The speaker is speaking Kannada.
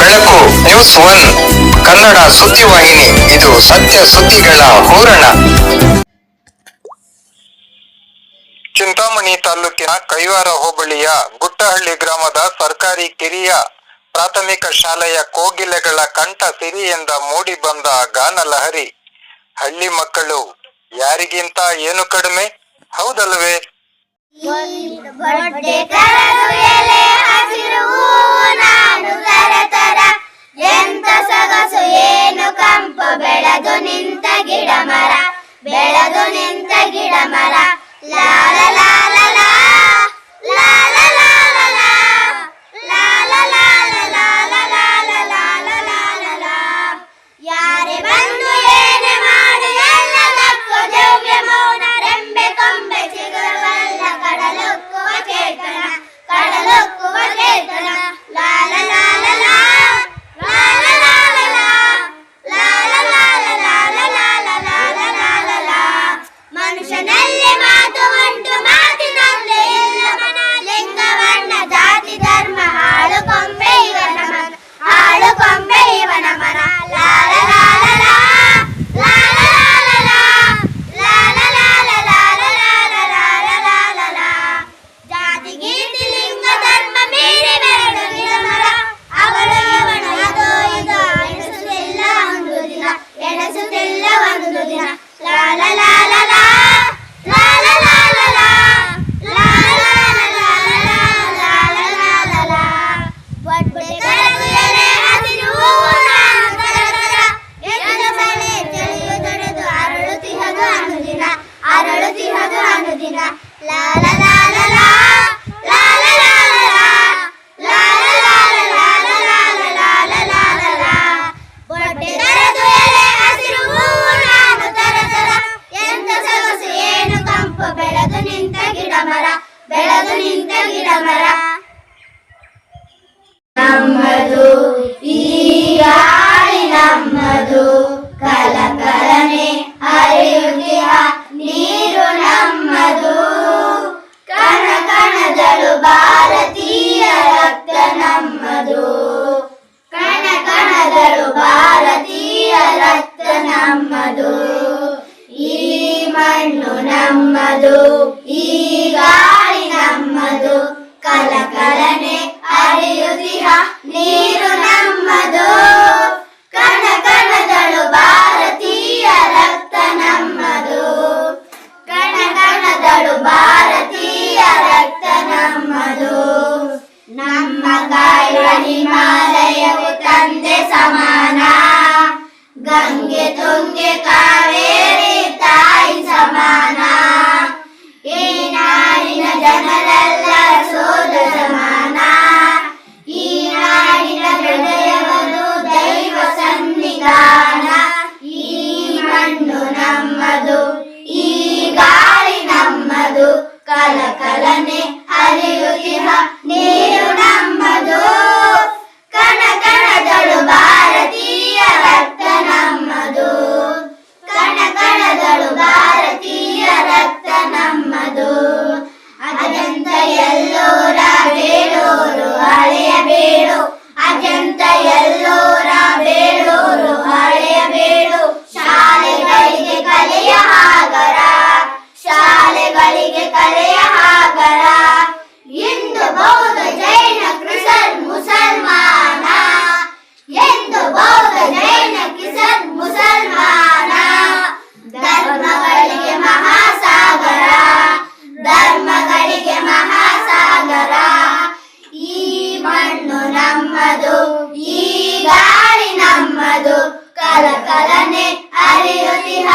ಬೆಳಕು ನ್ಯೂಸ್ ಒನ್ ಕನ್ನಡ ಸುದ್ದಿವಾಹಿನಿ. ಇದು ಸತ್ಯ ಸುದ್ದಿಗಳ ಹೂರಣ. ಚಿಂತಾಮಣಿ ತಾಲೂಕಿನ ಕೈವಾರ ಹೋಬಳಿಯ ಗುಟ್ಟಹಳ್ಳಿ ಗ್ರಾಮದ ಸರ್ಕಾರಿ ಕಿರಿಯ ಪ್ರಾಥಮಿಕ ಶಾಲೆಯ ಕೋಗಿಲೆಗಳ ಕಂಠ ಸಿರಿಯಿಂದ ಮೂಡಿ ಬಂದ ಗಾನಲಹರಿ. ಹಳ್ಳಿ ಮಕ್ಕಳು ಯಾರಿಗಿಂತ ಏನು ಕಡಿಮೆ, ಹೌದಲ್ವೇ? ಎಂತ ಸೊಗಸು ಏನು ಕಂಪು, ಬೆಳೆದು ನಿಂತ ಗಿಡ ಮರ, ಬೆಳೆದು ನಿಂತ ಗಿಡ ಮರ. ಲಾಲ ಲಾಲ ಲಾ, ಲಾಲ ಲಾಲ ಲಾ, ಲಾಲ ಲಾಲ ಲಾಲ ಲಾಲ ಲಾಲ ಲಾಲ ಲಾ. ಯಾರೇ ಬಂದು ಏನೇ ಮಾಡಿ ಎಲ್ಲದಕ್ಕೂ ದಿವ್ಯ ಮೌನ, ರೆಂಬೆ ಕೊಂಬೆ ಚಿಗುರುವಲ್ಲ ಕಡಲುಕ್ಕುವ ಚೇತನ, ಕಡಲುಕ್ಕುವ ಚೇತನ. ಲಾಲ ಲಾಲ ಲಾ, ಮನುಷ್ಯನಲ್ಲಿ ಮಾತು ಉಂಟು, ಮಾತಿನಲ್ಲಿ ಇಲ್ಲ ಮನ. ಲಿಂಗ ವರ್ಣ ಜಾತಿ ಧರ್ಮ ಹಾಳು ಕೊಂಬೆ ಇವನ ಮನ, ಹಾಳು ಕೊಂಬೆ ಇವನ ಮನ. ಲಾಲ ಲಾಲ ಲಾ, ಲಾಲ ಲಾಲ ಲಾ, ಲಾಲ ಲಾಲ ಲಾಲ ಲಾಲ ಲಾಲ ಲಾಲ ಲಾ. ಜಾತಿ ಗೀತಿ ಲಿಂಗ ಧರ್ಮ ಮೀರಿ ಬೆಳೆದು ಗಿಡ ಮರ, ಅವಳು ಇವಳು ಅದು ಇದು ಎಣಿಸುತ್ತಿಲ್ಲ ಒಂದು ದಿನ, ಎಣಿಸುತ್ತಿಲ್ಲ ಒಂದು ದಿನ. ಲಾಲ ಲಾಲ ಲಾ, ಲಾಲ ಲಾಲ ಲಾ, ಲಾಲ ಲಾಲ ಲಾಲ ಲಾಲ ಲಾ. ಒಡ್ಡೆ ಕರಗು ಎಲೆ ಹಸಿರು ಹೂವು ನಾನು ತರತರ, ಎನ್ನ ಸೆಳೆ ಚಳಿಯು ತೊಡೆದು ಅರಳುತ್ತಿಹದು ಅನುದಿನ, ಅರಳುತ್ತಿಹದು ಅನುದಿನ. ಲಾಲ ಲಾಲ ಲಾ, ಲಾಲ ಲಾಲ ಲಾ, ಲಾಲ ಲಾಲ ಲಾಲ ಲಾಲ ಲಾಲ ಲಾಲ ಲಾ. ಒಡ್ಡೆ ಕರಗು ಎಲೆ ಹಸಿರು ಹೂವು ನಾನು ತರತರ, ಎಂತ ಸೊಗಸು ಏನು ಕಂಪು, ಬೆಳೆದು ನಿಂತ ಗಿಡ ಮರ, ಬೆಳೆದು ನಿಂತ ಗಿಡ ಮರ. ನಮ್ಮದು ಈ ಗಾಳಿ ನಮ್ಮದು, ಕಲಕಲನೆ ಹರಿಯುತ್ತಿಹ ನೀರು ನಮ್ಮದು. ಕಣ ಕಣದಳು ಭಾರತೀಯ ರಕ್ತ ನಮ್ಮದು, ಕಣ ಕಣದಳು ಭಾರತೀಯ ರಕ್ತ ನಮ್ಮದು. ಈ ಮಣ್ಣು ನಮ್ಮದು, ಈ ಗಾಳಿ ನಮ್ಮದು, ಕಲಕಲನೆ ಹರಿಯುತ್ತಿಹ ನೀರು ನಮ್ಮದು. ಕಣ ಕಣದಳು ಭಾರತೀಯ ರಕ್ತ ನಮ್ಮದು, ಕಣ ಕಣದಳು ಭಾರತೀಯ ರಕ್ತ ನಮ್ಮದು. ನಮ್ಮ ಕಾಯುವ ಹಿಮಾಲಯವು ತಂದೆ ಸಮಾನ, ಗಂಗೆ ತುಂಗೆ ಕಾವೇರಿ ತಾಯಿ ಸಮಾನ. ಈ ನಾಡಿನ ಜನರೆಲ್ಲ ಸೋದರ ಸಮಾನ, ಈ ನಾಡಿನ ಹೃದಯವನ್ನು ದೈವ ಸನ್ನಿಧಾನ. ಈ ಮಣ್ಣು ನಮ್ಮದು, ಈ ಗಾಳಿ ನಮ್ಮದು, ಕಲಕಲನೆ ಹರಿಯುತ್ತಿಹ ನೀರು ನಮ್ಮದು. ಕಣ ಕಣದಳು ಭಾರತೀಯ ರಕ್ತ ನಮ್ಮದು, ಕಣ ಕಣದಳು ಭಾರತೀಯ ರಕ್ತ ನಮ್ಮದು. ಅಜಂತ ಎಲ್ಲೋರ ಬೇಡೂರು ಹಳೆಯ ಬೇಡು, ಅಜಂತ ಎಲ್ಲೋರ ಬೇಡೂರು ಹಳೆಯ ಬೇಡು. ಶಾಲೆಗಳಿಗೆ ಕಲೆಯ ಆಗರ, ಶಾಲೆಗಳಿಗೆ ಕಲೆಯ ಆಗರ. ಹಿಂದೂ ಬೌದ್ಧ ಜೈನ ಕ್ರಿಶ್ಚಿಯನ್ ಮುಸಲ್ಮಾನ, ಹಿಂದೂ ಬೌದ್ಧ ಜೈನ ಕ್ರಿಶ್ಚಿಯನ್ ಮುಸಲ್ಮಾನ. ಧರ್ಮಗಳಿಗೆ ಮಹಾಸಾಗರ, ಧರ್ಮಗಳಿಗೆ ಮಹಾಸಾಗರ. ಈ ಮಣ್ಣು ನಮ್ಮದು, ಈ ಗಾಳಿ ನಮ್ಮದು, ಕಲಕಲನೆ ಹರಿಯುತ್ತಿಹ